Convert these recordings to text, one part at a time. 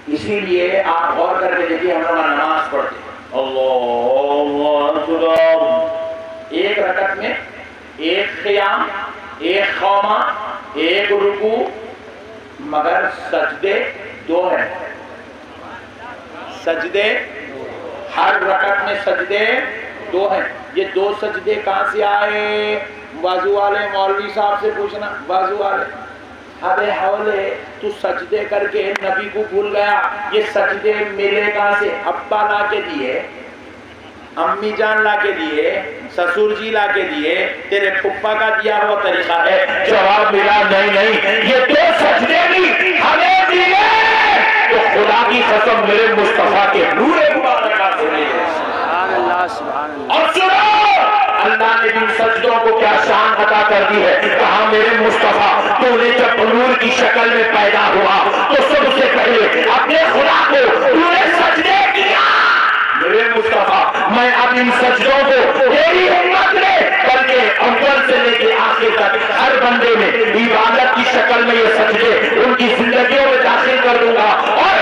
इसीलिए आप गौर करके देखिए, हम लोग नमाज पढ़ते हैं अल्लाहु अकबर, एक रकत में एक क़ियाम, एक ख़ौमा, एक रुकू, मगर सजदे दो हैं। सजदे हर रकत में सजदे दो हैं। ये दो सजदे कहाँ से आए? बाजू वाले मौलवी साहब से पूछना, बाजू वाले, अबे हौले तू सजदे करके नबी को भूल गया, ये सजदे मिले कहाँ से? अब्बा ला के दिए, अम्मी जान ला के दिए, ससुर जी ला के दिए, तेरे फुप्पा का दिया हुआ तरीका है? जवाब मिला नहीं नहीं, ये दो सजदे भी हमें दिए तो खुदा की कसम मेरे मुस्तफा के नूरे मुबारक से मिले। और सुनो, अल्लाह ने इन सजदों को क्या शान अता कर दी है। कहा मेरे मुस्तफा तूने जब नूर की शक्ल में पैदा हुआ तो सबसे पहले अपने खुदा को तूने सजदे किया। मेरे मुस्तफा मैं अब इन सजदों को तेरी उम्मत में, बल्कि अव्वल से लेके आखिर तक हर बंदे में इबादत की शक्ल में ये सजदे उनकी जिंदगियों में दाखिल कर दूंगा। और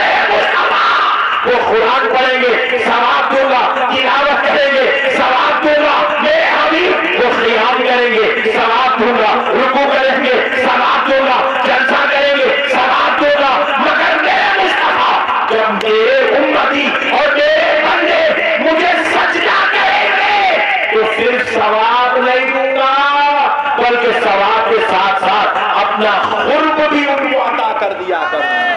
वो कुरान पढ़ेंगे सवाब दूंगा, तिलावत करेंगे सवाब दूंगा, मेरे हबीब वो क़ियाम करेंगे सवाब दूंगा, रुकू करेंगे सवाब दूंगा, जलसा करेंगे सवाब दूंगा। मगर मेरे मुस्तफा जब मेरे उम्मती और मेरे बंदे मुझे सजदा करेंगे तो सिर्फ सवाब नहीं दूंगा, बल्कि सवाब के साथ साथ अपना खुर्ब भी उनको अता कर दिया करूंगा।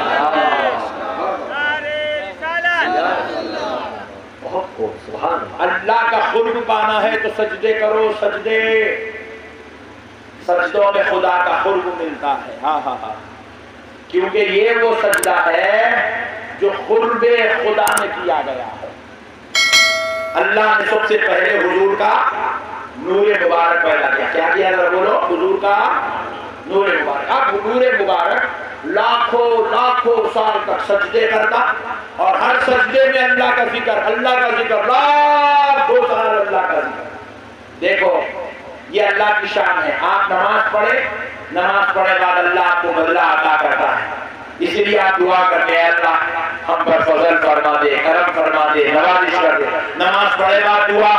अल्लाह का खुर्ब पाना है तो सजदे करो, सजदे, सजदों में खुदा का खुर्ब मिलता है। हाँ हाँ हाँ, क्योंकि ये वो सजदा है जो खुर्बे खुदा में किया गया है। अल्लाह ने सबसे पहले हुजूर का नूरे मुबारक पैदा किया। क्या किया जरा बोलो? हुजूर का नूरे मुबारक। अब नूरे मुबारक लाखों लाखों साल तक सजदे करता और हर सजदे में अल्लाह का जिक्र, अल्लाह का जिक्र, लाखों साल अल्लाह का जिक्र। देखो ये अल्लाह की शान है। आप नमाज पढ़े, नमाज पढ़े बाद अल्लाह आपको बदला अता करता है। इसीलिए आप दुआ करते हैं अल्लाह हम पर फजल फरमा दे, करम फरमा दे, नवाजिश कर दे। नमाज पढ़े बाद दुआ,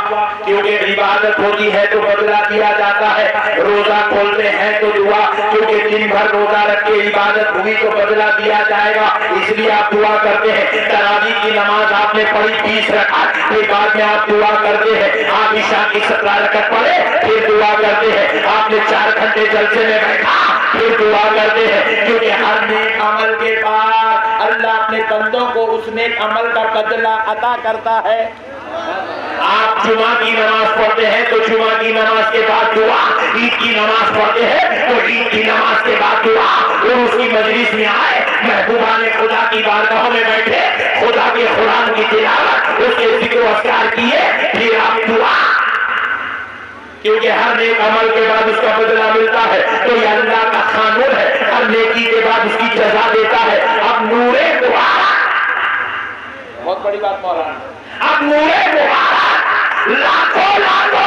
क्योंकि इबादत होती है तो बदला दिया जाता है। रोजा खोलते हैं तो दुआ, क्योंकि दिन भर रोजा रख के इबादत हुई तो बदला दिया जाएगा, इसलिए आप दुआ करते हैं। तरावी की नमाज आपने पढ़ी 20 रकात, फिर बाद में आप दुआ करते हैं। आप ईशा की 17 रकात पढ़े, फिर दुआ करते हैं। आपने 4 घंटे जलसे में बैठा, फिर दुआ करते हैं, क्योंकि हर नेक अमल के बाद अल्लाह अपने बंदों को उस नेक अमल का बदला अता करता है। आप जुमा की नमाज पढ़ते हैं तो जुमा की नमाज के बाद दुआ, ईद की नमाज पढ़ते हैं तो ईद की नमाज के बाद दुआ। और उसकी मजलिस में आए, महबूबा ने खुदा की बारगाह में बैठे, खुदा के कुरान की तिलावत, उसके जिक्र अस्कार किए, फिर आप दुआ, क्योंकि हर नेक अमल के बाद उसका बदला मिलता है। तो ये अल्लाह का कानून है, हर नेकी के बाद उसकी सजा देता है। अब नूरे मुबारक, बहुत बड़ी बात मौलाना, अब नूरे मुबारक लाखों लाखों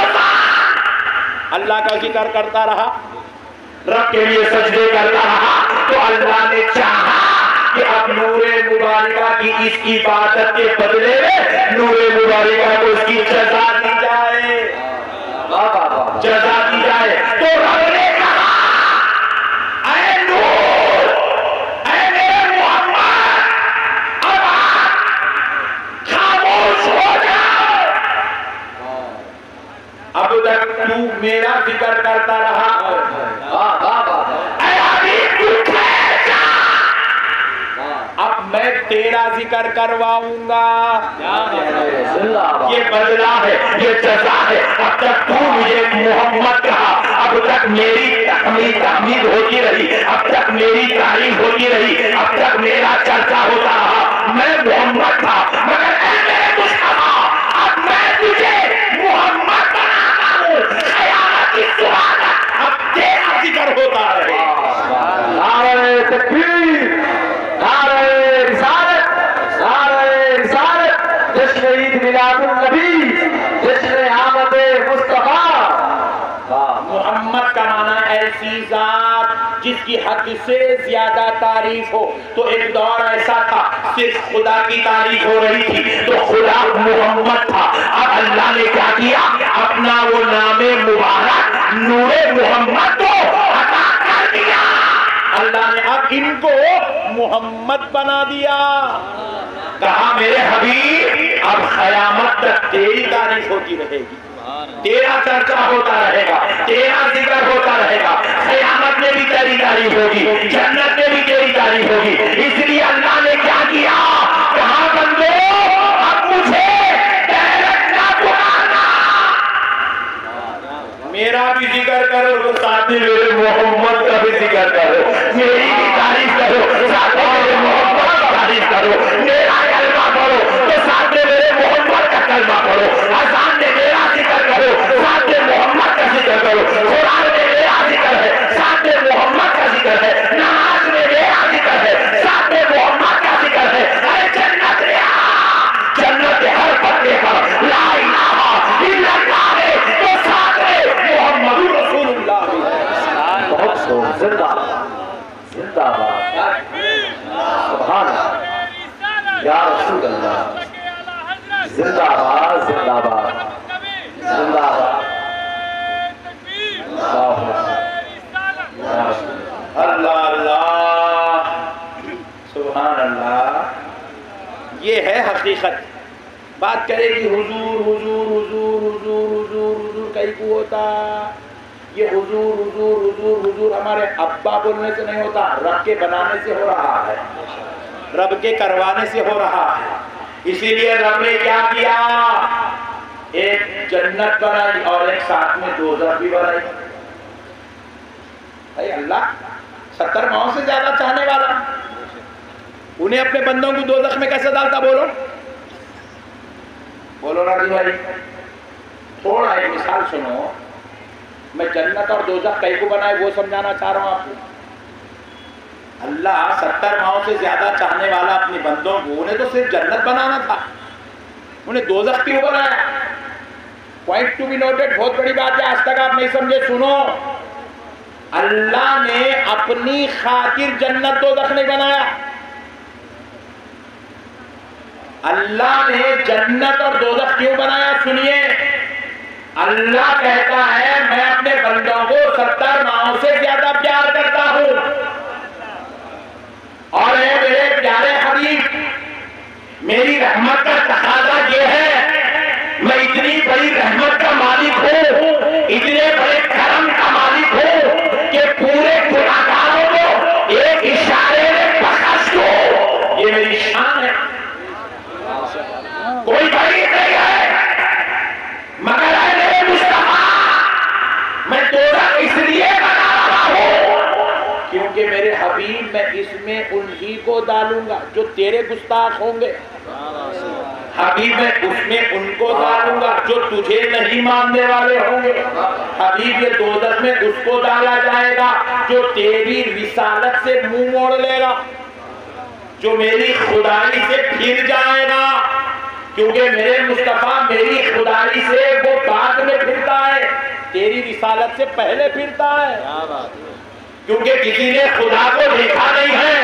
अल्लाह का जिक्र करता रहा, रब के लिए सजदे करता रहा, तो अल्लाह ने चाहा कि अब नूरे मुबारका की इस इबादत के बदले में नूरे मुबारका को इसकी सजा दी जाए, जजा दी जाए। तो रब ने कहा ऐ नूर, ऐ मेरे मोहम्मद, अब आप खामोश हो जाओ। अब तक तू मेरा जिक्र करता रहा, अब मैं तेरा जिक्र करवाऊंगा। ये बदला है, ये सजा है। अब तक तू मुझे मोहम्मद कहा, अब तक मेरी तहमीद होती रही, अब तक मेरी तारीफ होती रही, अब तक मेरा चर्चा होता रहा, मैं मोहम्मद था। मगर मेरे मुस्तफा, अब मैं तुझे मोहम्मद बनाता हूँ, क़यामत की सुबह तक अब तेरा जिक्र होता रहे। नारे तकबीर, नारे रिसालत, नारे रिसालत, जश्न ईद मिलादुन नबी, जश्न आमद मुस्तफा। मोहम्मद का माना ऐसी जात जिसकी हद से ज्यादा तारीफ हो। तो एक दौर ऐसा था सिर्फ खुदा की तारीफ हो रही थी, तो खुदा मोहम्मद था। अब अल्लाह ने क्या किया, अपना वो नामे मुबारक नूरे मोहम्मद को अता कर दिया। अल्लाह ने अब इनको मोहम्मद बना दिया। कहा मेरे हबीब अब क़यामत तक तेरी तारीफ होती रहेगी, तेरा चर्चा होता रहेगा, तेरा जिक्र होता रहेगा। क़यामत में भी तेरी तारीफ होगी, जन्नत में भी तेरी तारीफ होगी। इसलिए अल्लाह ने क्या किया, कहा बंदो अब मुझे डायरेक्ट ना पुकारना, मेरा भी जिक्र करो तो साथ में मेरे मोहम्मद का भी जिक्र करो, मेरी भी तारीफ करो साथ में मेरे मोहम्मद का तारीफ करो, मेरा कलमा पढ़ो तो साथ में मेरे मोहम्मद का कलमा पढ़ो, अज़ान में मेरा जिक्र करो साथ में मोहम्मद का जिक्र करो, कुरान में मेरा जिक्र है साथ में मोहम्मद का जिक्र है, नमाज में मेरा जिक्र है साथ में मोहम्मद का जिक्र है। अरे जन्नत जन्नत हर पत्ते पर ला इलाहा इल्लल्लाह है तो साथ में मोहम्मद रसूलुल्लाह। बहुत सो जिंदाबाद जिंदाबाद सुभान अल्लाह या रसूल अल्लाह, जिंदाबाद जिंदाबाद जिंदाबाद। अल्लाह अल्लाह सुभान अल्लाह। ये है हकीकत। बात करेगी हुजूर हुजूर हुजूर हुजूर हुजूर हुजूर कहीं को होता, ये हुजूर हुजूर हुजूर हुजूर हमारे अब्बा बोलने से नहीं होता, रब के बनाने से हो रहा है, रब के करवाने से हो रहा है। इसीलिए रब ने क्या किया, एक जन्नत बनाई और एक साथ में दोज़ख भी बनाई। भाई अल्लाह 70 माहों से ज्यादा चाहने वाला, उन्हें अपने बंदों को दोज़ख में कैसे डालता, बोलो बोलो ना जी भाई। थोड़ा एक मिसाल सुनो, मैं जन्नत और दोज़ख कई को बनाए वो समझाना चाह रहा हूं आपको। अल्लाह 70 माहों से ज्यादा चाहने वाला अपने बंदों को, उन्हें तो सिर्फ जन्नत बनाना था, उन्हें दोज़ख क्यों बनाया? पॉइंट टू बी नोटेड, बहुत बड़ी बात है, आज तक आप नहीं समझे, सुनो। अल्लाह ने अपनी खातिर जन्नत दोज़ख नहीं बनाया, अल्लाह ने जन्नत और दोज़ख क्यों बनाया, सुनिए। अल्लाह कहता है मैं अपने बंदों को 70 माहों से ज्यादा प्यार करता हूं, और है मेरे प्यारे हबीब, मेरी रहमत का तकाज़ा ये है, मैं इतनी बड़ी रहमत का मालिक हूं, इतने बड़े करम का मालिक हूं कि पूरे गुनाहगारों को एक इशारे में बख्श दो। ये मेरी शान है, कोई बड़ी नहीं है, मगर है मेरे मुस्तफा, मैं दोज़ख इसलिए बना रहा हूं क्योंकि मेरे हबीब मैं इसमें उन्हीं को डालूंगा जो तेरे गुस्ताख होंगे, हबीब मैं उसमें उनको डालूंगा जो तुझे नहीं मानने वाले होंगे, हबीब ये दोज़ख में उसको डाला जाएगा जो तेरी रिसालत से मुंह मोड़ लेगा, जो मेरी खुदाई से फिर जाएगा, क्योंकि मेरे मुस्तफा मेरी खुदाई से वो बाद में फिरता है, तेरी रिसालत से पहले फिरता है। क्योंकि किसी ने खुदा को देखा नहीं है,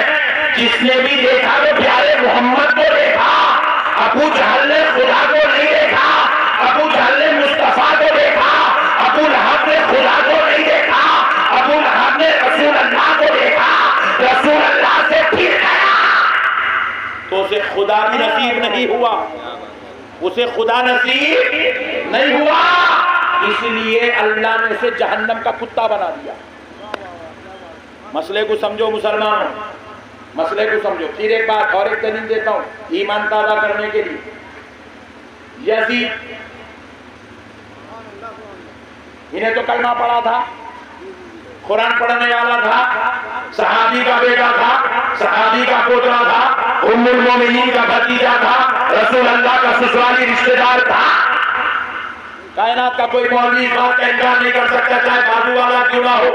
जिसने भी देखा वो प्यारे मोहम्मद को देखा। अबू जहल ने खुदा को नहीं देखा, अबू जहल ने मुस्तफा को देखा, अबू लहब ने खुदा को नहीं देखा, अबू लहब ने रसूल अल्लाह को देखा, रसूल अल्लाह से फिर गया तो उसे खुदा भी नसीब नहीं हुआ, उसे खुदा नसीब नहीं हुआ, इसलिए अल्लाह ने उसे जहन्नम का कुत्ता बना दिया। मसले को समझो मुसलमानों, मसले को समझो। फिर एक बात और एक दलील देता हूं ईमान ताज़ा करने के लिए। यजीद, इन्हें तो कलमा पढ़ा था, कुरान पढ़ने वाला था, सहाबी का बेटा था, सहाबी का पोता था, उम्मुल मोमिनीन का भतीजा था, रसूल अल्लाह का ससुराली रिश्तेदार था। कायनात का कोई मौलवी इस बात का इनकार नहीं कर सकता, चाहे बाजू वाला क्यों ना हो।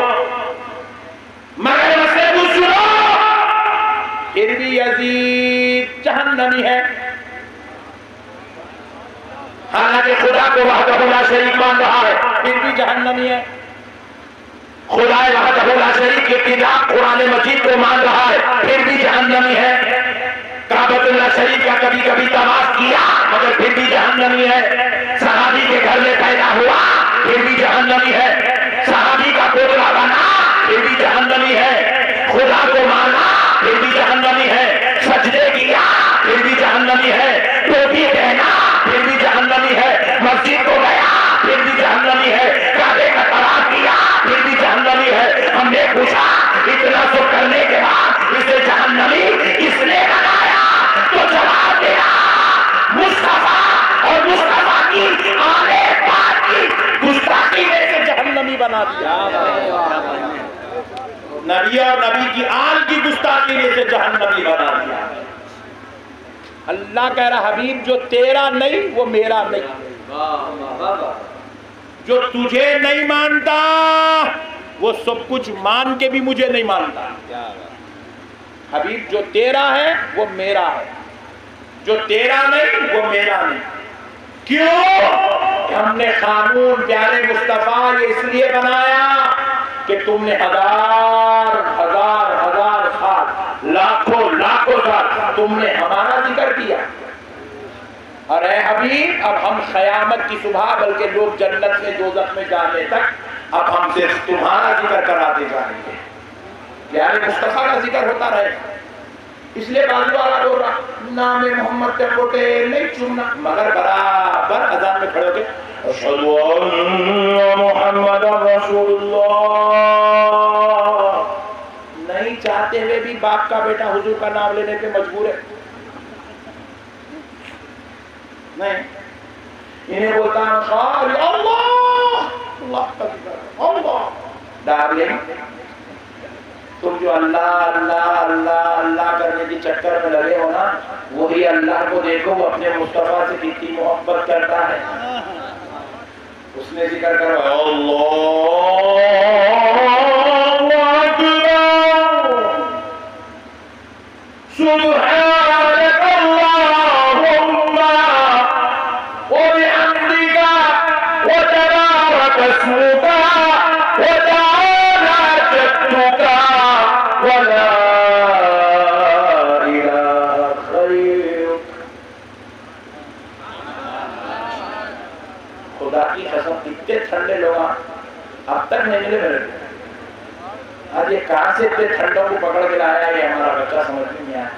मगर मसले को सुनो, फिर भी यजीद जहन्नमी है, हालांकि खुदा को वहदहू ला शरीक मान रहा है, फिर भी जहन्नमी है। खुदा वहदहू ला शरीक के किताब कुरान मजीद को मान रहा है, फिर भी जहन्नमी है। काबतुल्लाह शरीफ का कभी कभी तवाफ किया मगर फिर भी जहन्नमी है। सहाबी के घर में पैदा हुआ फिर भी जहन्नमी है। सहाबी का पोतला बना फिर भी जहन्नमी है। खुदा को माना फिर भी जहन्नमी है। सजदे किया फिर भी जहन्नमी है। टोपी पहना फिर भी जहन्नमी है। मस्जिद को गया फिर भी जहन्नमी है। काबे का तवाफ किया फिर भी जहन्नमी है। हमने पूछा इतना सब करने के बाद इसे जहन्नमी किसने बनाया? तो जवाब दिया मुस्तफा, और मुस्तफा की आने बात की गुस्ताखी में से जहन्नमी बना दिया। नबी और नबी की आल की गुस्ताखी में से जहन्नमी बना दिया। अल्लाह कह रहा हबीब जो तेरा नहीं वो मेरा नहीं। जो तुझे नहीं मानता वो सब कुछ मान के भी मुझे नहीं मानता। हबीब जो तेरा है वो मेरा है, जो तेरा नहीं वो मेरा नहीं। क्यों? हमने कानून प्यारे मुस्तफा ये इसलिए बनाया कि तुमने हजार हजार हजार साल लाखों लाखों साल तुमने हमारा जिक्र किया। अरे हबीब अब हम क़यामत की सुबह बल्कि लोग जन्नत में दोज़ख में जाने तक अब हम सिर्फ तुम्हारा जिक्र कराते जाएंगे। प्यारे मुस्तफा का जिक्र होता रहेगा। इसलिए बाजू वाला बोल रहा नाम मोहम्मद के पोटे नहीं चूमना, मगर बराबर अजान में खड़े होके अशहदु अन्ना मुहम्मदुर रसूलुल्लाह नहीं चाहते हुए भी बाप का बेटा हुजूर का नाम लेने पे मजबूर है। नहीं, इन्हें बोलता है अल्लाह का जिक्र अल्लाह। डार्लिंग तुम जो अल्लाह अल्लाह अल्लाह अल्लाह करने के चक्कर में लगे हो ना, वही अल्लाह को देखो वो अपने मुस्तफा से कितनी मोहब्बत करता है। उसने जिक्र करो ठंडे लोग अब तक नहीं मिले मेरे को। आज ये कहां से इतने ठंडों को पकड़ के लाया ये हमारा बच्चा समझ में नहीं आया।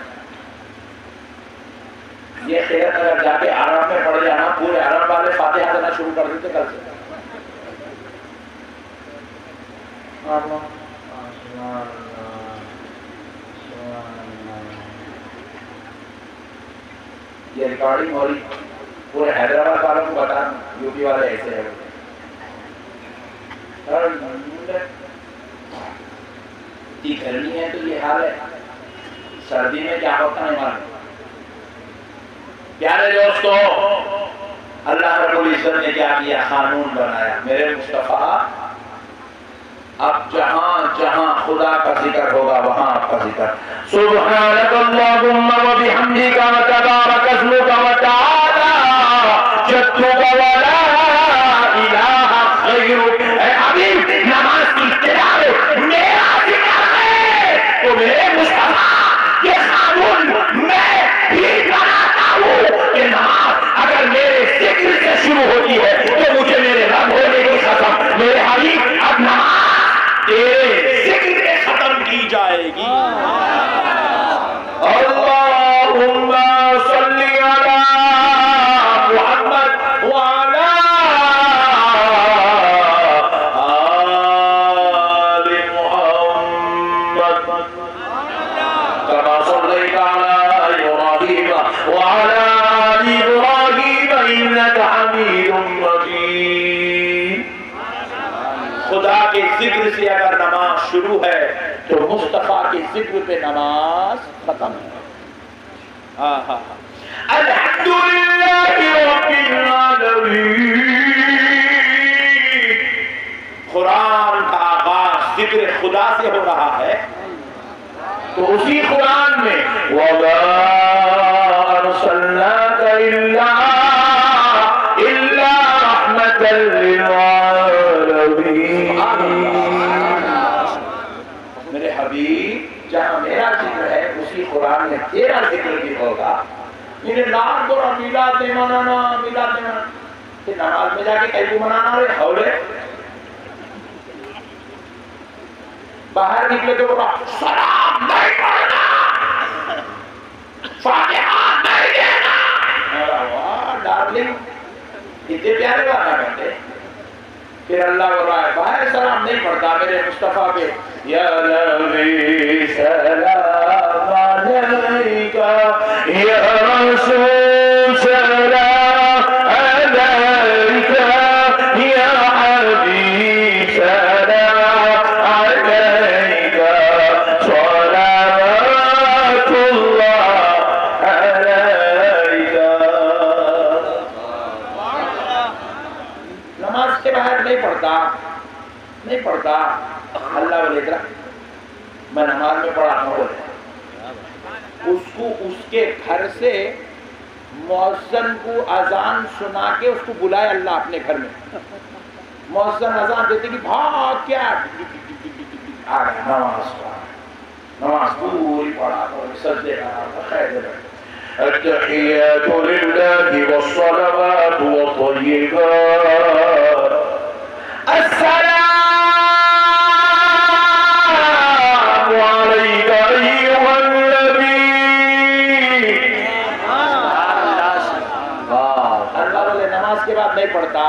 ये खैर अगर जाके आराम में पड़ जाना पूरे आराम वाले फातिहा देना शुरू कर देते कल से। ये रिकॉर्डिंग हो रही पूरे हैदराबाद वालों को बता, यूपी वाले ऐसे है। गर्मी है तो ये हाल है, सर्दी में क्या होता है हमारे। प्यारे दोस्तों अल्लाह रब्बुल इज्जत ने क्या किया? कानून बनाया। मेरे मुस्तफा अब जहां जहां खुदा का जिक्र होगा वहां आपका जिक्र। सुब्हानकल्लाहुम्मा व बिहम्दिका व तबारक अस्मुका व तआला जद्दुका व ला इलाहा गैरुक। अभी नमाज की इब्तिदा मेरा जिक्र है तो मेरे मुस्तफा ये कानून मैं भी बनाता हूँ कि नमाज अगर मेरे जिक्र से शुरू होती है तो मुझे मेरे रब होने की कसम मेरे हबीब अब नमाज तेरे जिक्र में खत्म की जाएगी। अल्लाहुम्मा सल्ली अला मुहम्मद व अला आलि मुहम्मद कमा सल्लैता अला इब्राहीम व अला आलि इब्राहीम इन्नका हमीदुम मजीद। खुदा के जिक्र से अगर नमाज शुरू है तो मुस्तफा के जिक्र पे नमाज खत्म है। अल्हम्दुलिल्लाहि रब्बिल आलमीन। कुरान का आगाज जिक्र खुदा से हो रहा है तो उसी कुरान में वमा अरसलनाका इल्ला रहमतल लिल आलमीन। उसी कुरान में तेरा जिक्र भी होगा। इन्हें लाख बोरा मिलाद नहीं मनाना, मिलाद नहीं मनाना, कि नमाज में जाके कैसे मनाना रे हौले। बाहर निकले तो बोला सलाम नहीं पढ़ना, फातिहा नहीं देना। वाह डार्लिंग, इतने प्यारे बात ना करते। फिर अल्लाह बोल रहा है बाहर सलाम नहीं पढ़ता मेरे मुस्तफा पे, या नबी सलाम अलैका, या रसूल सलाम अलैका, या हबीब सलाम अलैका, सलावतुल्लाह अलैका। नमाज के बाहर नहीं पढ़ता, नहीं पढ़ता। अल्लाह बोलेगा मैं नमाज में पढ़ाता हूँ, उसको उसके घर से मौज़्ज़िन को अजान सुना के उसको बुलाए अल्लाह अपने घर में। मौज़्ज़िन अजान देते कि भाग क्या आ गया, नमाज पूरी पढ़ा और सजदे अत्तहियातु लिल्लाहि वस्सलावातु वत्तय्यिबात, अस्सलामु अलैका अय्युहन नबी। अल्लाह बोले नमाज के बाद नहीं पढ़ता,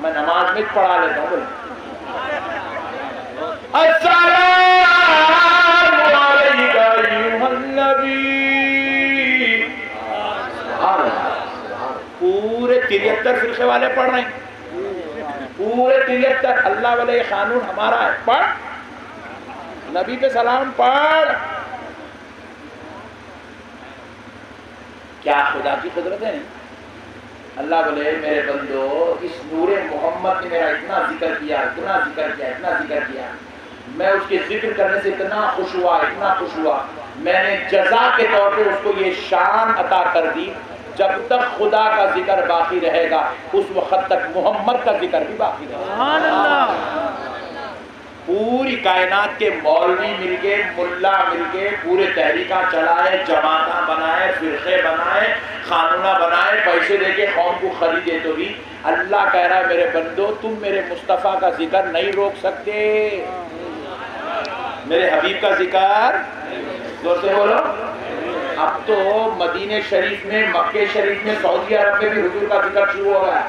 मैं नमाज में पढ़ा लेता हूँ। बोले अस्सलामु अलैका अय्युहन नबी। पूरे 73 फिरके वाले पढ़ रहे हैं, पूरे 73। अल्लाह वाले ये कानून हमारा है, पढ़ नबी पे सलाम पढ़। क्या खुदा की कुदरत है। अल्लाह बोले मेरे बंदो इस नूरे मोहम्मद ने मेरा इतना जिक्र किया, इतना जिक्र किया, इतना जिक्र किया, मैं उसके जिक्र करने से इतना खुश हुआ, इतना खुश हुआ, मैंने जजा के तौर पे उसको ये शान अता कर दी। जब तक खुदा का जिक्र बाकी रहेगा उस वक्त तक मोहम्मद का जिक्र भी बाकी रहेगा। पूरी कायनात के मौलवी मिलके, मुल्ला मिलके पूरे तहरीका चलाए, जमाता बनाए, फिरके बनाए, कानूना बनाए, पैसे देके कौम को खरीदे, तो भी अल्लाह कह रहा है मेरे बंदो तुम मेरे मुस्तफ़ा का जिक्र नहीं रोक सकते, मेरे हबीब का जिक्र जोर से बोलो। अब तो मदीने शरीफ में, मक्के शरीफ में, सऊदी अरब में भी हुजूर का जिक्र शुरू हो गया।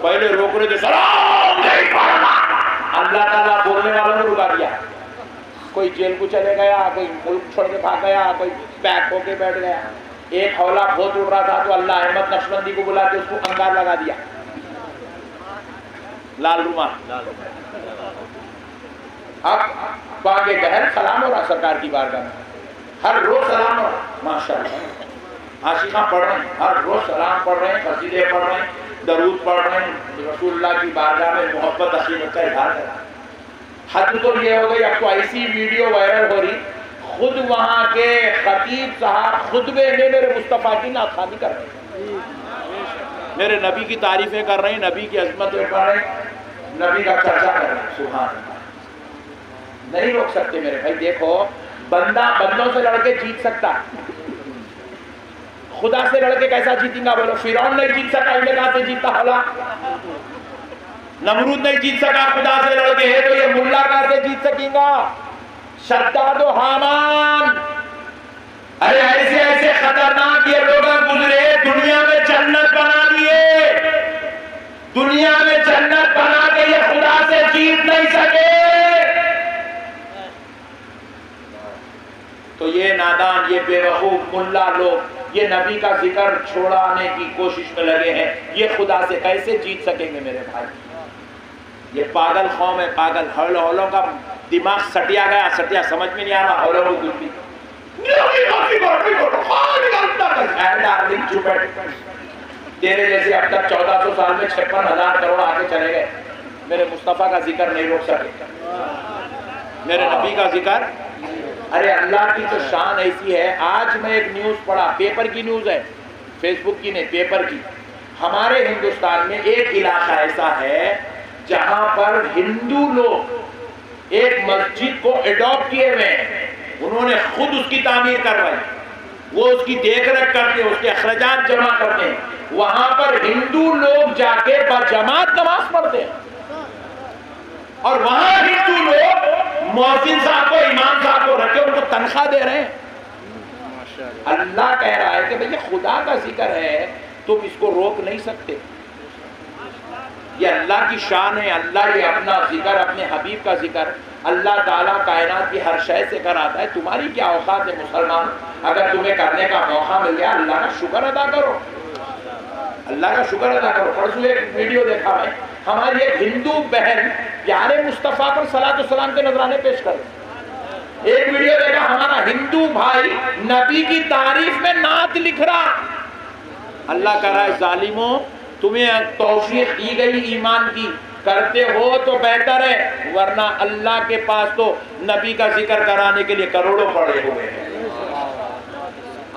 पहले रोक रहे थे सलाम नहीं पढ़ना, अल्लाह ताला बोलने वालों ने रुका दिया। कोई जेल को चले गया, कोई मुल्क छोड़ के भाग गया, कोई पैक होके बैठ गया। एक हौला बहुत उड़ रहा था तो अल्लाह अहमद नक्शबंदी को बुला के उसको अंगार लगा दिया, लाल रुमाल। अब बागे गहर सलाम हो रहा सरकार की बारगाह में, हर रोज सलाम हो रहा, माशाअल्लाह। आशिका पढ़ रहे हैं, हर रोज सलाम पढ़ रहे हैं, कसीदे पढ़ रहे हैं, दरूद पढ़ रहे हैं, रसूलुल्लाह की बारगाह में मोहब्बत अकीदत का इजहार कर रहे हैं। हद तो ये हो गई, अब तो ऐसी वीडियो वायरल हो रही, खुद वहां के खतीब साहब खुतबे में मेरे मुस्तफ़ा की नाखानी कर रहे हैं, मेरे नबी की तारीफें कर रहे हैं, नबी की अजमतें कर रहे हैं, नबी का चर्चा कर रहे हैं। सुभान अल्लाह। नहीं रोक सकते मेरे भाई। देखो बंदा बंदों से लड़के जीत सकता, खुदा से लड़के कैसा जीतेगा बोलो। फिरौन नहीं जीत सका, इन्हें कहां से जीता होला। नमरूद नहीं जीत सका खुदा से लड़के, है तो ये मुल्ला कहां से जीत सकेगा। शद्दाद और हामान, अरे ऐसे ऐसे खतरनाक ये लोग गुजरे, दुनिया में जन्नत बना दिए, दुनिया में जन्नत बना के ये खुदा से जीत नहीं सके। तो ये नादान, ये बेवकूफ मुल्ला लोग ये नबी का जिक्र छोड़ाने की कोशिश में लगे हैं, ये खुदा से कैसे जीत सकेंगे मेरे भाई। ये पागल कौम है, पागल। हौलों का दिमाग सटिया गया, सटिया समझ में नहीं आ रहा। हौलों को कुछ भी तेरे जैसे अब तक 1400 साल में 56,000 करोड़ आगे चले गए, मेरे मुस्तफ़ा का जिक्र नहीं रोक सके, मेरे नबी का जिक्र। अरे अल्लाह की तो शान ऐसी है। आज मैं एक न्यूज़ पढ़ा, पेपर की न्यूज़ है, फेसबुक की नहीं, पेपर की। हमारे हिंदुस्तान में एक इलाका ऐसा है जहां पर हिंदू लोग एक मस्जिद को एडॉप्ट किए हुए हैं, उन्होंने खुद उसकी तामीर करवाई, वो उसकी देख रेख करते हैं, उसके अखराजात जमा करते हैं। वहां पर हिंदू लोग जाके बजमात नमाज पढ़ते हैं और वहां हिंदू लोग मौजिन साहब को, इमाम साहब को रखे उनको तनख्वाह दे रहे हैं। अल्लाह कह रहा है कि भैया खुदा का जिक्र है, तुम इसको रोक नहीं सकते। ये अल्लाह की शान है। अल्लाह ये अपना जिक्र, अपने हबीब का जिक्र अल्लाह ताला कायनात की हर शय से कराता है। तुम्हारी क्या औकात है मुसलमान? अगर तुम्हें करने का मौका मिल गया, अल्लाह का शुक्र अदा करो, अल्लाह का शुक्र अदा करो। परसों एक वीडियो देखा मैं, हमारी एक हिंदू बहन प्यारे मुस्तफ़ा पर सलात व सलाम के नजराने पेश कर, एक वीडियो देखा, हमारा हिंदू भाई नबी की तारीफ में नात लिख रहा। अल्लाह कह रहा है जालिमों, तुम्हें तौफीक दी गई ईमान की, करते हो तो बेहतर है, वरना अल्लाह के पास तो नबी का जिक्र कराने के लिए करोड़ों पड़े हुए हैं।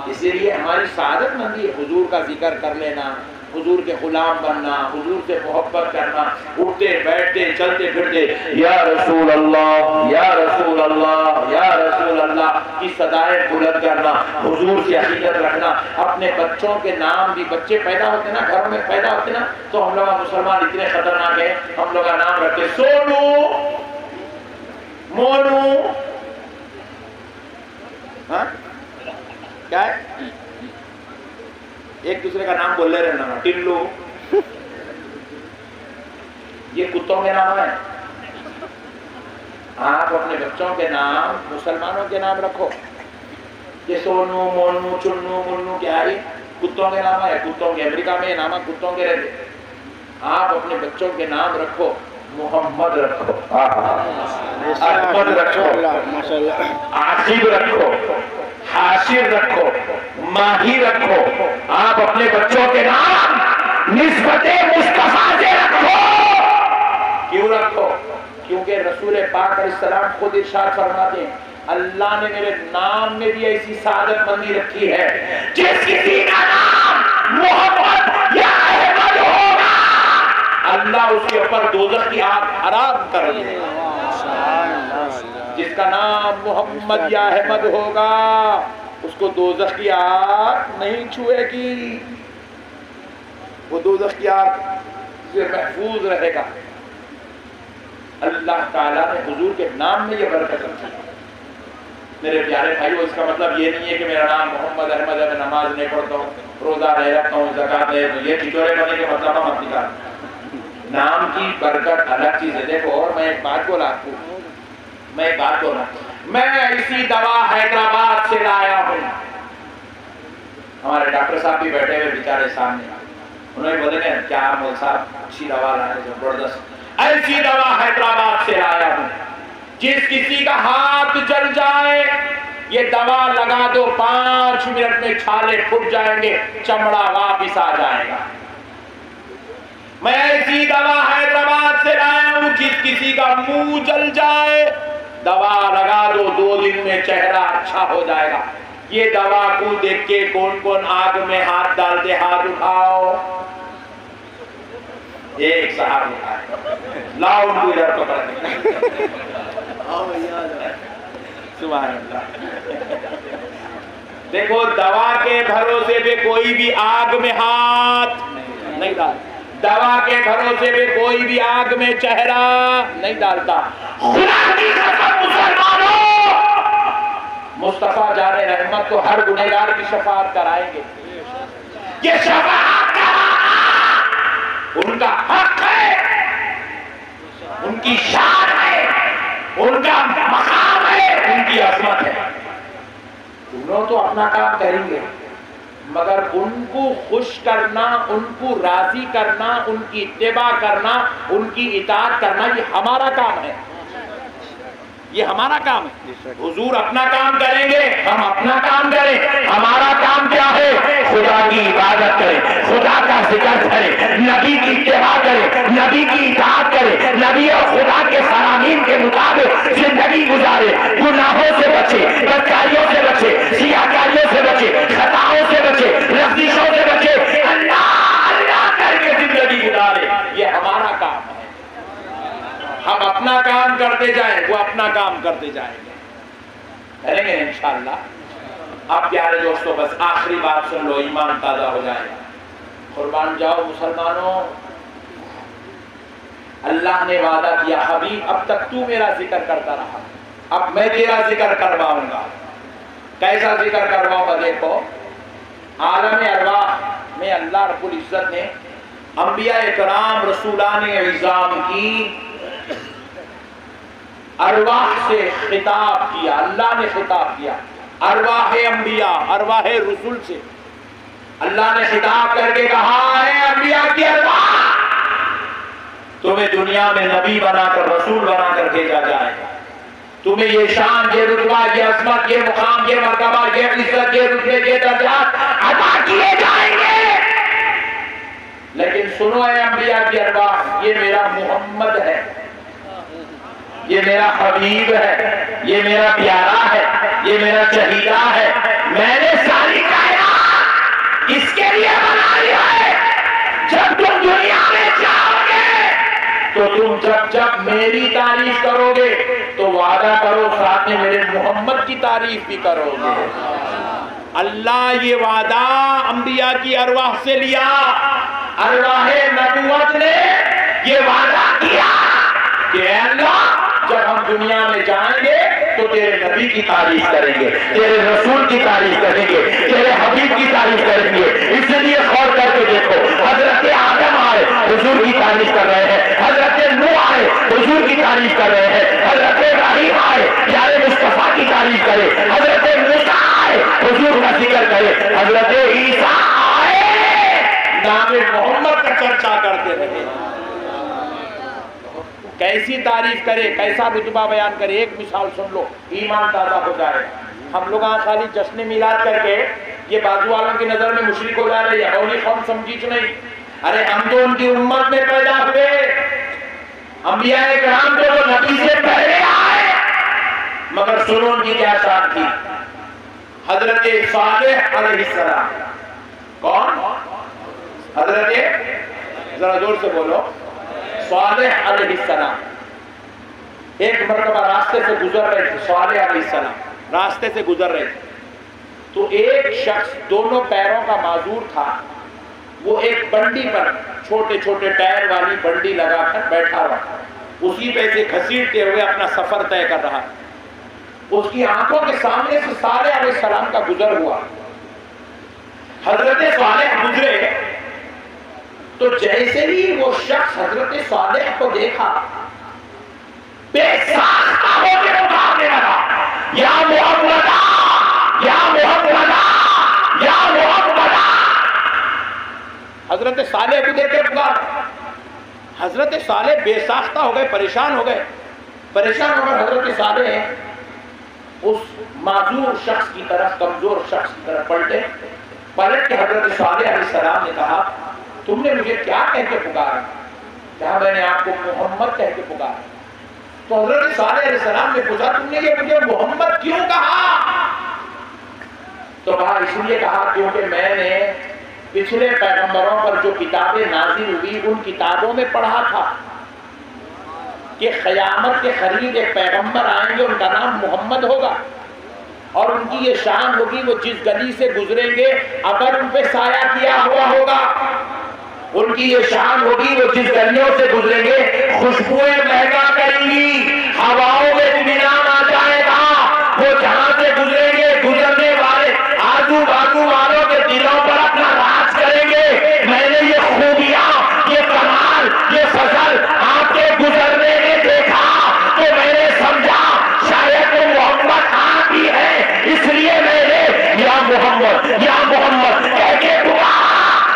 इसीलिए हमारी सादतमंदी है हुजूर का जिक्र कर लेना, हुजूर के गुलाम बनना, हुजूर से मोहब्बत करना, उठते बैठते चलते फिरते या रसूल अल्लाह, या रसूल अल्लाह, या रसूल अल्लाह की सदाएं बुलंद करना, हुजूर से अकीदत रखना। अपने बच्चों के नाम भी, बच्चे पैदा होते ना, घरों में पैदा होते ना, तो हम लोग मुसलमान इतने खतरनाक है, हम लोग का नाम रखते सोनू, मोनू, हाँ क्या है, एक दूसरे का नाम बोल ले रहे ना, टिल्लू, ये कुत्तों के नाम है। आप अपने बच्चों के नाम मुसलमानों के नाम रखो। ये सोनू, मोनू, चुन्नू, मुन्नू क्या है? कुत्तों के नाम है। कुत्तों के अमेरिका में नाम कुत्तों के रहते। आप अपने बच्चों के नाम रखो, मोहम्मद रखो, अहमद रखो, आसिफ रखो, हाशिर रखो, माही रखो। आप अपने बच्चों के नाम निस्बते मुस्तफा से रखो। क्यों रखो? क्योंकि रसूल पाक अलैहिस्सलाम खुद इरशाद फरमाते हैं, अल्लाह ने मेरे नाम में भी ऐसी सादतमंदी रखी है, जिस किसी का नाम मोहम्मद या अहमद होगा, अल्लाह उसके ऊपर दोज़ख की आग हराम कर देगा। जिसका नाम मोहम्मद या अहमद होगा, उसको दोज़ख की आग नहीं छुएगी, वो दोज़ख की आग से महफूज रहेगा। अल्लाह ताला ने हुजूर के नाम में ये बरकत रखी। मेरे प्यारे भाइयों, इसका मतलब ये नहीं है कि मेरा नाम मोहम्मद अहमद है, मैं नमाज नहीं पढ़ता हूँ, रोजा नहीं रखता हूँ, ज़कात नहीं, तो ये ठिठोरे करने के मतलब मत निकाल। नाम की बरकत अलग चीज है। देखो, और मैं एक बात बोला आपको, मैं ऐसी दवा हैदराबाद से लाया हूँ। हमारे डॉक्टर साहब भी बैठे हुए बेचारे सामने, उन्होंने बोले क्या मौल साहब अच्छी दवा लाए, जबरदस्त। ऐसी दवा हैदराबाद से लाया हूँ, जिस किसी का हाथ जल जाए ये दवा लगा दो, 5 मिनट में छाले फूट जाएंगे, चमड़ा वापिस आ जाएगा। मैं ऐसी दवा हैदराबाद से लाया हूँ, जिस किसी का मुंह जल जाए दवा लगा दो, 2 दिन में चेहरा अच्छा हो जाएगा। ये दवा को देख के कौन कौन आग में हाथ डालते, हाथ उठाओ। एक साहब उठाए, लाओ उनको इधर पकड़। सुभान अल्लाह। देखो, दवा के भरोसे पे कोई भी आग में हाथ नहीं डालता, दवा के भरोसे पे कोई भी आग में चेहरा नहीं डालता। खुदा की कसम मुसलमानों, मुस्तफा जाने रहमत तो हर गुनहगार की शफाअत कराएंगे। ये शफाअत कराना उनका हक है, उनकी शान है, उनका मकाम है, उनकी अजमत है। दोनों तो अपना काम करेंगे, मगर उनको खुश करना, उनको राजी करना, उनकी इत्तेबा करना, उनकी इताअत करना, ये हमारा काम है, ये हमारा काम है। हुजूर अपना काम करेंगे, हम अपना काम करें। हमारा काम क्या है? खुदा की इबादत करें, खुदा का जिक्र करें, नबी की इत्तेबा करें, नबी की इताअत करें, नबी और खुदा के फरामीन के मुताबिक जिंदगी गुजारे, गुनाहों से बचे, बदकारियों से बचे, सियाकारियों से बचे, खताओं से बचे, लफ्ज़िशों से बचे, अल्लाह अल्लाह करके जिंदगी गुजारे। ये हमारा काम है। हम अपना काम करते जाएं, वो अपना काम करते जाएंगे। करेंगे इंशाअल्लाह। अब प्यारे दोस्तों बस आखिरी बात सुन लो, ईमान ताजा हो जाएगा। कुर्बान जाओ मुसलमानों, अल्लाह ने वादा किया, हबीब अब तक तू मेरा जिक्र करता रहा, अब मैं तेरा जिक्र करवाऊंगा। कैसा जिक्र करवाऊंगा? देखो, आलम अरवाह में अल्लाह रब्बुल इज्जत ने अंबिया इकराम रसूलाने इज़ाम की अरवाह से खिताब किया। अल्लाह ने खिताब किया अरवाह अंबिया, अरवाह रसूल से। अल्लाह ने खिताब करके कहा है, अंबिया की अरवाह, तुम्हें दुनिया में नबी बनाकर रसूल बनाकर भेजा जाएगा। तुम्हें ये शान, ये रुतबा, ये अज़मत, ये मुकाम, ये मर्तबा, ये इज्जत, ये रुतबे, ये दर्जात अता किए जाएंगे। लेकिन सुनो है अंबिया की अरवाह, ये मेरा मोहम्मद है, ये मेरा हबीब है, ये मेरा प्यारा है, ये मेरा चहीदा है। मैंने सारी कायनात इसके लिए बनाई है। जब तुम दुनिया में जाओगे तो तुम जब जब मेरी तारीफ करोगे तो वादा करो साथ में मेरे मोहम्मद की तारीफ भी करोगे। अल्लाह ये वादा अंबिया की अरवाह से लिया। अरवाह नबुवत ने ये वादा किया कि अल्लाह जब हम दुनिया में जाएंगे तो तेरे नबी की तारीफ करेंगे, तेरे रसूल की तारीफ करेंगे, तेरे हबीब की तारीफ करेंगे। इसलिए गौर करके देखो, हजरत आदम आए, हुजूर की तारीफ कर रहे हैं। हजरत नूह आए, हुजूर की तारीफ कर रहे हैं। हजरत इब्राहीम आए, प्यारे मुस्तफा की तारीफ करे। हजरत मूसा आए, हुजूर का जिक्र करे। हजरत ईसा आए, नाम मोहम्मद का चर्चा करते रहे। कैसी तारीफ करे, कैसा रुतबा बयान करे। एक मिसाल सुन लो, ईमान ताजा हो जाए। हम लोग यहाँ खाली जश्न मिलाद करके ये बाजू वालों की नजर में मुशरिक हो जा रही है, होली कौम समझीच नहीं। अरे हम तो उनकी उम्मत में पैदा हुए, अंबिया इकराम तो वो नबी से पहले आए, मगर सुनो उनकी क्या शान थी। हजरत सालेह अलैहिस्सलाम, कौन? हजरत, जरा जोर से बोलो, सालेह अलैहिस्सलाम एक मरतबा रास्ते से गुजर रहे थे। सालेह अलैहिस्सलाम रास्ते से गुजर रहे थे तो एक शख्स दोनों पैरों का माजूर था। वो एक बंडी पर, छोटे छोटे टायर वाली बंडी लगाकर बैठा हुआ था, उसी पे से घसीटते हुए अपना सफर तय कर रहा। उसकी आंखों के सामने से सालेह अलैहिस्सलाम का गुजर हुआ। हजरत सालेह गुजरे तो जैसे ही वो शख्स हजरत सालेह को देखा, बेसाख्ता होकर पुकारने लगा, या मोहम्मदा, या मोहम्मदा, या मोहम्मदा। हजरत सालेह को देख के पुकार। हजरत सालेह बेसाख्ता हो गए, परेशान हो गए। परेशान होकर हजरत सालेह उस माजूर शख्स की तरफ, कमजोर शख्स की तरफ पलट के हजरत सालेह अलैहिस्सलाम ने कहा, तुमने मुझे क्या कह के पुकारा? क्या मैंने आपको मोहम्मद कह के पुकारा? तो हजरत सालेह अलैहिस्सलाम ने पूछा, तुमने ये मुझे मोहम्मद क्यों कहा? तो कहा, इसलिए कहा क्योंकि मैंने पिछले पैगंबरों पर जो किताबें नाजिल हुई उन किताबों में पढ़ा था कि क़यामत के करीब एक पैगंबर आएंगे, उनका नाम मोहम्मद होगा और उनकी ये शान होगी, वो जिस गली से गुजरेंगे अगर उन पे साया किया हुआ होगा। उनकी ये शान होगी, वो जिस गलियों से गुजरेंगे खुशबुएं महका करेंगी, हवाओं में इत्मीनान आ जाएगा। वो जहां से गुजरेंगे, गुजरने वाले आजू बाजू वालों के दिलों पर अपना राज करेंगे। मैंने ये खूबियां, ये कमाल, ये फजल आपके गुजरने में देखा तो मैंने समझा शायद वो मोहम्मद आप ही है, इसलिए मैंने या मोहम्मद कह के पुकारा।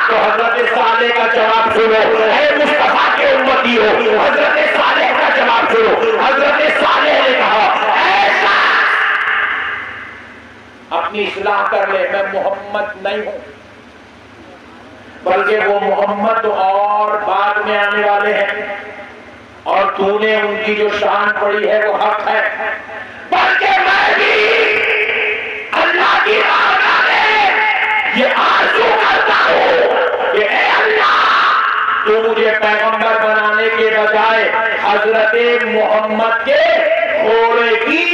तो हजरत सालेह का जवाब सुनो, है मुस्तफा के उम्मती हो, हजरत सालेह का जवाब सुनो। हजरत सालेह ने कहा, ऐसा अपनी इस्लाह कर ले, मैं मोहम्मद नहीं हूं, बल्कि वो मोहम्मद और बाद में आने वाले हैं और तूने उनकी जो शान पड़ी है वो हक है। बल्कि मैं भी अल्लाह की बारगाह में ये आरज़ू करता हूं कि ऐ अल्लाह, तू मुझे पैगंबर बनाने के बजाय हजरत मोहम्मद के घोड़े की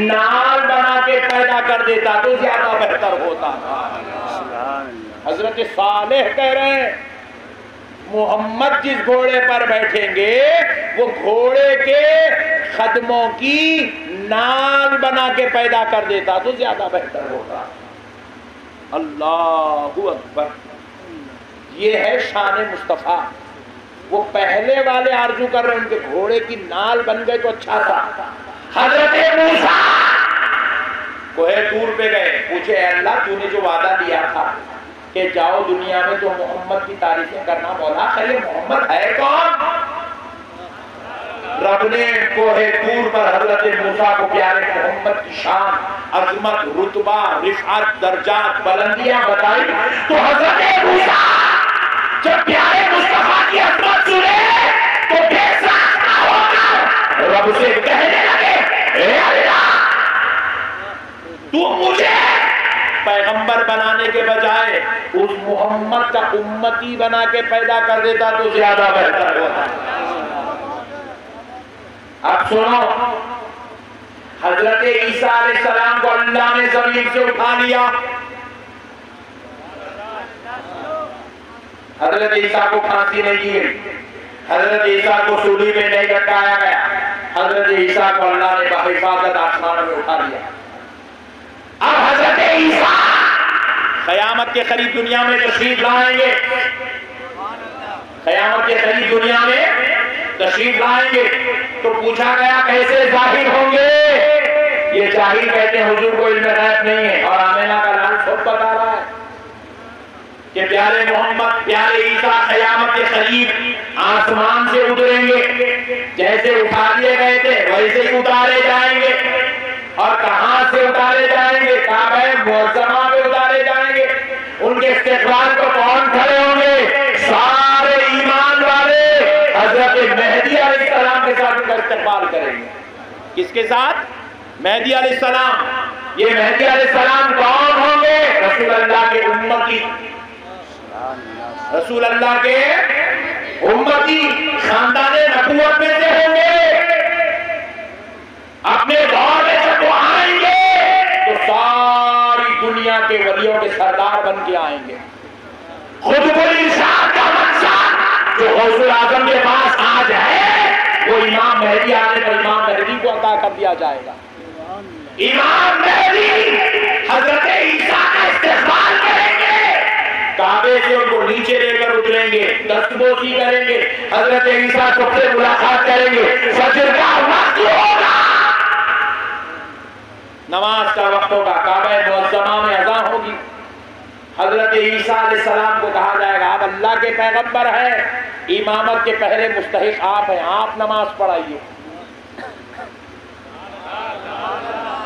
नाल बना के पैदा कर देता तो ज्यादा बेहतर होता था। हजरत सालेह कह रहे हैं मोहम्मद जिस घोड़े पर बैठेंगे वो घोड़े के खदमों की नाल बना के पैदा कर देता तो ज्यादा बेहतर होता। अल्लाहु अकबर। ये है शान मुस्तफा। वो पहले वाले आरजू कर रहे हैं उनके घोड़े की नाल बन गए तो अच्छा था। हजरत मूसा कोहे तूर पे गए, पूछे अल्लाह तूने जो वादा दिया था कि जाओ दुनिया में तो मोहम्मद की तारीफें करना, मौला खैर मोहम्मद है कौन? रब ने कोहे तूर पर हजरत मूसा को प्यारे मोहम्मद की शान, अजमत, रुतबा, रिफात, दर्जात, बुलंदियां बताई तो हजरत मूसा जब प्यारे मुस्तफा की अजमत सुने तो बेसाख्ता होकर रब से कहने लगे, ए अल्लाह तू मुझे पैगंबर बनाने के बजाय उस मोहम्मद का उम्मती बना के पैदा कर देता तो ज्यादा बेहतर होता। अब सुनो, हजरत ईसा अलैहिस्सलाम को अल्लाह ने जमीन से उठा लिया। हजरत ईसा को फांसी नहीं दी गई, हजरत ईसा को सूली में नहीं लटकाया गया, हजरत ईसा को अल्लाह ने बहिफाजत आसमान में उठा लिया। अब हजरत ईसा कयामत के करीब दुनिया में तशरीफ लाएंगे, कयामत के करीब दुनिया में तशरीफ लाएंगे तो पूछा गया कैसे जाहिर होंगे? ये जाहिर कहते हैं हुजूर को इल्म गैब नहीं है और आमिना का लाल सब बता रहा है कि प्यारे मोहम्मद प्यारे ईसा कयामत के करीब आसमान से उतरेंगे, जैसे उठा लिए गए थे वैसे ही उतारे जाएंगे। और कहां से उतारे जाएंगे? काबा मुअज़्ज़मा में उतारे जाएंगे। उनके इस्तिक़बाल को कौन खड़े होंगे? सारे ईमान वाले हजरत मेहदी अलैहिस्सलाम के साथ उनका इस्तिक़बाल करेंगे। किसके साथ? मेहदी अलैहिस्सलाम। ये मेहदी अलैहिस्सलाम कौन होंगे? रसूल अल्लाह के उम्मती, रसूल अल्लाह के उम्मती, खानदाने नबूवत में से होंगे। अपने दौर में जब वो आएंगे तो सारी दुनिया के वलियों के सरदार बन के आएंगे। खुतबुल इरशाद का मकसद जो गौसुल आजम के पास आज है वो इमाम मेहदी आने पर इमाम मेहदी को अता कर दिया जाएगा। इमाम मेहदी हजरत ईसा का इस्तेमाल करेंगे, काबे से उनको नीचे लेकर उतरेंगे, दस्तबोसी करेंगे, हजरत ईसा सबसे मुलाकात करेंगे। फजर का वक्त होगा, नमाज का वक्त होगा, काबा मुअज़्ज़मा में अज़ान होगी। हजरत ईसा अलैहिस्सलाम को कहा जाएगा आप अल्लाह के पैगंबर हैं, इमामत के पहले मुस्तहिक आप हैं, आप नमाज पढ़ाइए।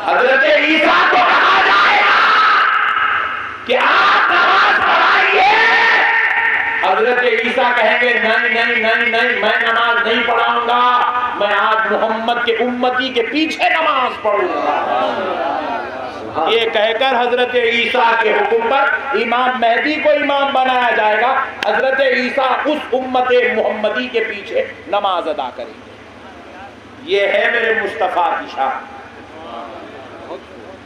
हजरत ईसा को कहा जाएगा कि आप नमाज पढ़ाइए। हजरत ईसा कहेंगे नहीं नहीं नहीं नहीं, मैं नमाज नहीं पढ़ाऊंगा, मैं आज मोहम्मद के उम्मती के पीछे नमाज पढ़ूंगा। ये कहकर हजरत ईसा के हुक्म पर इमाम मेहदी को इमाम बनाया जाएगा। हजरत ईसा उस उम्मत मोहम्मदी के पीछे नमाज अदा करेंगे। ये है मेरे मुस्तफा की शान।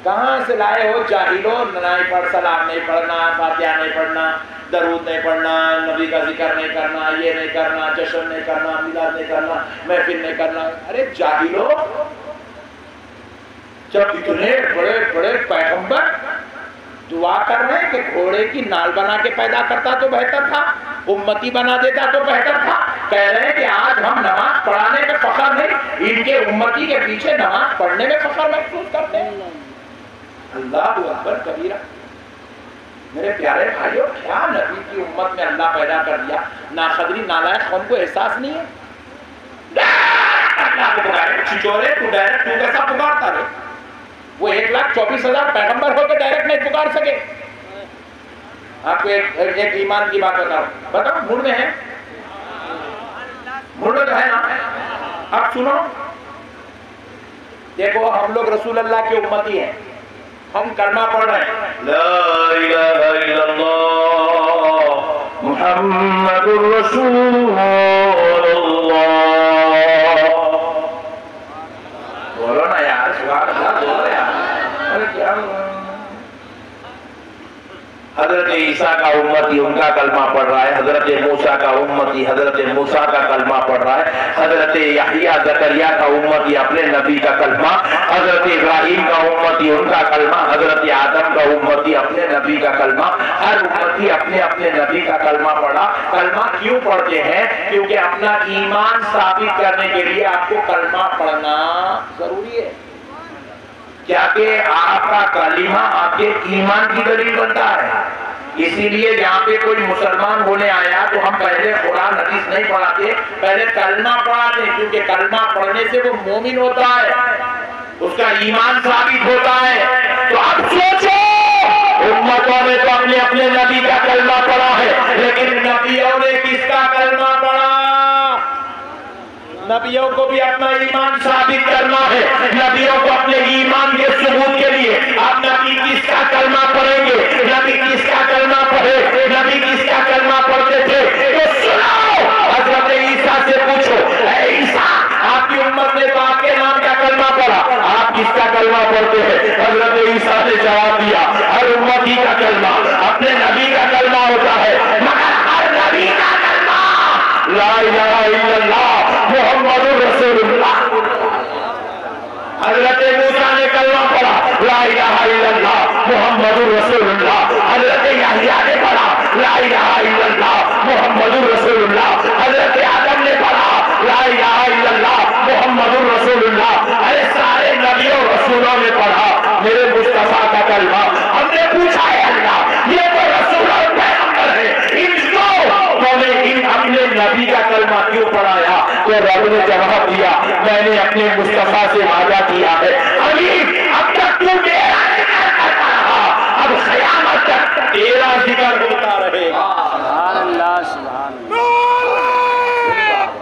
कहां से लाए हो जाहिलो? नहीं पढ़, सलाम नहीं पढ़ना, फातिहा नहीं पढ़ना, दरूद नहीं पढ़ना, नबी का जिक्र नहीं करना, ये नहीं करना, जश्न नहीं करना, मिलाद नहीं करना, महफिल नहीं करना। अरे जाहिलो, जब इतने बड़े बड़े पैगंबर दुआ कर रहे हैं कि घोड़े की नाल बना के पैदा करता तो बेहतर था, उम्मती बना देता तो बेहतर था। कह रहे हैं कि आज हम नमाज पढ़ाने में फख्र नहीं, इनके उम्मती के पीछे नमाज पढ़ने में फख्र महसूस करते हैं। अल्लाहु अकबर कबीरा। मेरे प्यारे भाइयों, क्या नबी की उम्मत में अल्लाह पैदा कर दिया। नाखदरी नालायक कौम को एहसास नहीं है? अल्लाह को पुकारे, छिछोरे तू डायरेक्ट तू कैसा पुकारता रे? वो 1,24,000 पैगंबर होकर डायरेक्ट नहीं पुकार सके। आपको एक ईमान की बात बताओ, मूड में है? मूड में तो है ना? अब सुनो, देखो हम लोग रसूल अल्लाह के उम्मती हैं, हम कलमा पढ़ रहे हैं, ला इलाहा इल्लल्लाह मुहम्मदुर रसूलुल्लाह। बोलो ना यार, सुभान अल्लाह, बोलो यार। अरे हजरत ईसा का उम्मती उनका कलमा पढ़ रहा है, हजरत मूसा का उम्मती हजरत मूसा का कलमा पढ़ रहा है, हजरत यहया जकरिया का उम्मती अपने नबी का कलमा, हजरत इब्राहिम का उम्मती उनका कलमा, हजरत आदम का उम्मती अपने नबी का कलमा। हर उम्मती अपने अपने नबी का कलमा पढ़ा। कलमा क्यों पढ़ते हैं? क्योंकि अपना ईमान साबित करने के लिए आपको कलमा पढ़ना जरूरी है। क्या कि आपका कलीमा आपके ईमान की दलील बनता है। इसीलिए जहाँ पे कोई मुसलमान होने आया तो हम पहले कुरान हदीस नहीं पढ़ाते, पहले कलमा पढ़ाते, क्योंकि कलमा पढ़ने से वो मोमिन होता है, उसका ईमान साबित होता है। तो अब सोचो, उम्मतों ने तो अपने अपने नबी का कलमा पढ़ा है, लेकिन नबियों ने किसका कलमा पढ़ा? नबियों को भी अपना ईमान साबित करना है। नबियों को अपने ईमान के सबूत के लिए आप नबी किसका कलमा पढ़ेंगे? नबी किसका कलमा पढ़े? नबी किसका कलमा पढ़ते थे? तो सुनो, हजरत ईसा से पूछो, ऐ ईसा, आपकी उम्मत ने तो आपके नाम का कलमा पढ़ा, आप किसका कलमा पढ़ते हैं? हजरत ईसा ने जवाब दिया, हर उम्मती का कलमा अपने नबी का कलमा होता है, मगर हर नबी का कलमा ला इलाहा इल्लल्लाह मुहम्मदुर रसूलुल्लाह। हजरत मूसा ने कलमा पढ़ा, ला इलाहा इल्लल्लाह मुहम्मदुर रसूलुल्लाह। हजरत यहया ने पढ़ा, ला इलाहा इल्लल्लाह मुहम्मदुर रसूलुल्लाह। हजरत आदम ने पढ़ा, ला इलाहा इल्लल्लाह मुहम्मदुर रसूलुल्लाह। अरे सारे नबियों रसूलों ने पढ़ा मेरे मुस्तफा का कलमा। हमने पूछा है अल्लाह, ये तो रसूल और पैगंबर है, इनको अपने नबी का कलमा क्यों पढ़ाया? तो रब ने जवाब दिया, मैंने अपने मुस्तफा से वादा किया है, हबीब अब तक तू मेरा जिक्र करता रहा, अब क़यामत तक तेरा जिक्र होता रहेगा। सुभान अल्लाह, सुभान अल्लाह,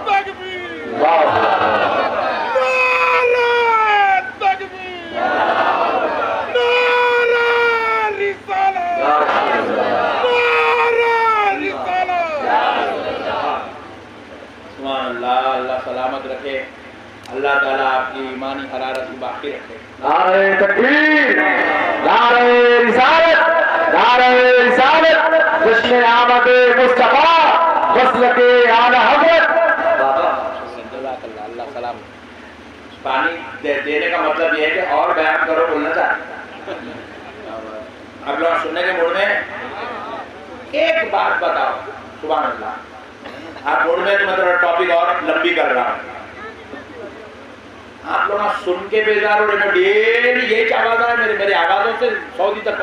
तकबीर, वाह, अल्लाह सलामत रखे, अल्लाह ताला आपकी ईमानी हरारत की बाकी रखे। नारे तकबीर, नारे रिसालत, नारे रिसालत, जश्न आमद मुस्तफा, मसलके आला हज़रत। अल्लाह सलाम। पानी देने का मतलब यह है कि और बयान करो, बोलना चाहते आप लोग सुनने के मूड में एक बात बताओ। सुभान अल्लाह, आप बोल में तो मतलब टॉपिक और लंबी कर रहा हूं, आप लोग सुन के बेजार हो रहे, डेली यही आवाज है मेरे आवाजों से सऊदी तक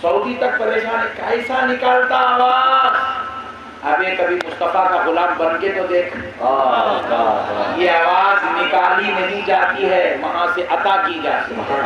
सऊदी तक परेशान है, कैसा निकालता आवाज। अबे कभी मुस्तफा का गुलाम बन के तो देख, ये आवाज निकाली नहीं जाती है, वहां से अता की जाती है।